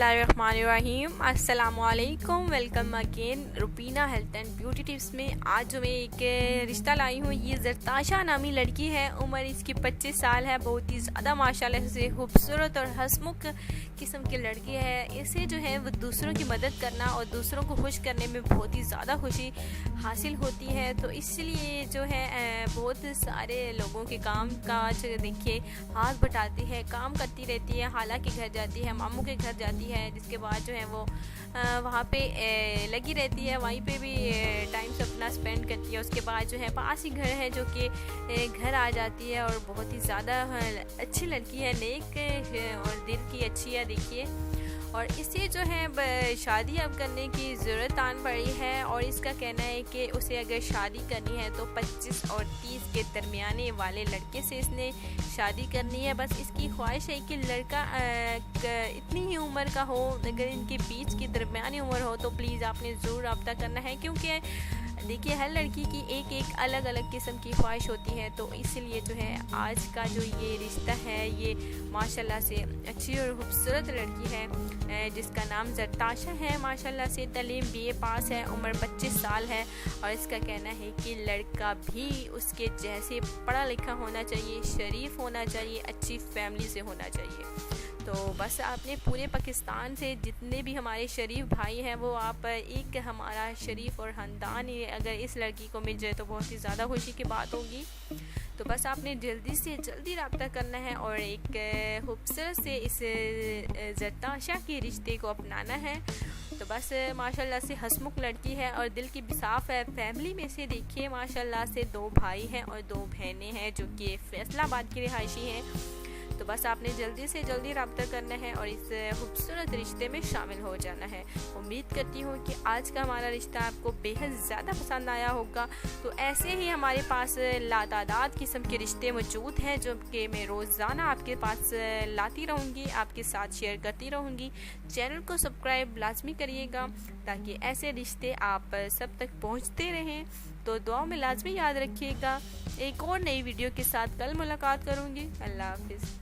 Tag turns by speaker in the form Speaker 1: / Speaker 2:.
Speaker 1: बिस्मिल्लाहिर्रहमानिर्रहीम अस्सलामुअलैकुम। Welcome again Rubina health and beauty tips में। आज जो मैं एक रिश्ता लाई हूँ, ये जरताशा नामी लड़की है। उम्र इसकी 25 साल है। बहुत ही ज़्यादा माशाल्लाह से खूबसूरत और हंसमुख किस्म की लड़की है। इसे जो है वो दूसरों की मदद करना और दूसरों को खुश करने में बहुत ही ज़्यादा खुशी हासिल होती है। तो इसलिए जो है बहुत सारे लोगों के काम काज देखिए हाथ बटाती है, काम करती रहती है। हालांकि घर जाती है, मामू के घर जाती है, जिसके बाद जो है वो वहाँ पे लगी रहती है, वहीं पे भी टाइम से अपना स्पेंड करती है। उसके बाद जो है पास ही घर है, जो कि घर आ जाती है और बहुत ही ज़्यादा अच्छी लड़की है, नेक और दिल की अच्छी है देखिए। और इसे जो है शादी अब करने की ज़रूरत आन पड़ी है और इसका कहना है कि उसे अगर शादी करनी है तो 25 और 30 के दरमियाने वाले लड़के से इसने शादी करनी है। बस इसकी ख्वाहिश है कि लड़का इतनी ही उम्र का हो। अगर इनके बीच की दरमियानी उम्र हो तो प्लीज़ आपने ज़रूर रब्ता करना है, क्योंकि देखिए हर लड़की की एक अलग अलग किस्म की ख्वाहिश होती है। तो इसीलिए जो है आज का जो ये रिश्ता है, ये माशाल्लाह से अच्छी और खूबसूरत लड़की है जिसका नाम जरताशा है। माशाल्लाह से तालीम BA पास है, उम्र 25 साल है और इसका कहना है कि लड़का भी उसके जैसे पढ़ा लिखा होना चाहिए, शरीफ होना चाहिए, अच्छी फैमिली से होना चाहिए। तो बस आपने पूरे पाकिस्तान से जितने भी हमारे शरीफ भाई हैं, वो आप एक हमारा शरीफ और ख़ानदान ही अगर इस लड़की को मिल जाए तो बहुत ही ज़्यादा खुशी की बात होगी। तो बस आपने जल्दी से जल्दी रब्ता करना है और एक खूबसूरत से इस जरताशा के रिश्ते को अपनाना है। तो बस माशाल्लाह से हंसमुख लड़की है और दिल की साफ है। फैमिली में से देखिए माशाल्लाह से 2 भाई हैं और 2 बहनें हैं जो कि फैसलाबाद की रिहायशी हैं। तो बस आपने जल्दी से जल्दी रब्ता करना है और इस खूबसूरत रिश्ते में शामिल हो जाना है। उम्मीद करती हूँ कि आज का हमारा रिश्ता आपको बेहद ज़्यादा पसंद आया होगा। तो ऐसे ही हमारे पास लातादाद किस्म के रिश्ते मौजूद हैं जो कि मैं रोज़ाना आपके पास लाती रहूँगी, आपके साथ शेयर करती रहूँगी। चैनल को सब्सक्राइब लाजमी करिएगा ताकि ऐसे रिश्ते आप सब तक पहुँचते रहें। तो दुआओं में लाजमी याद रखिएगा। एक और नई वीडियो के साथ कल मुलाकात करूँगी। अल्लाह हाफिज़।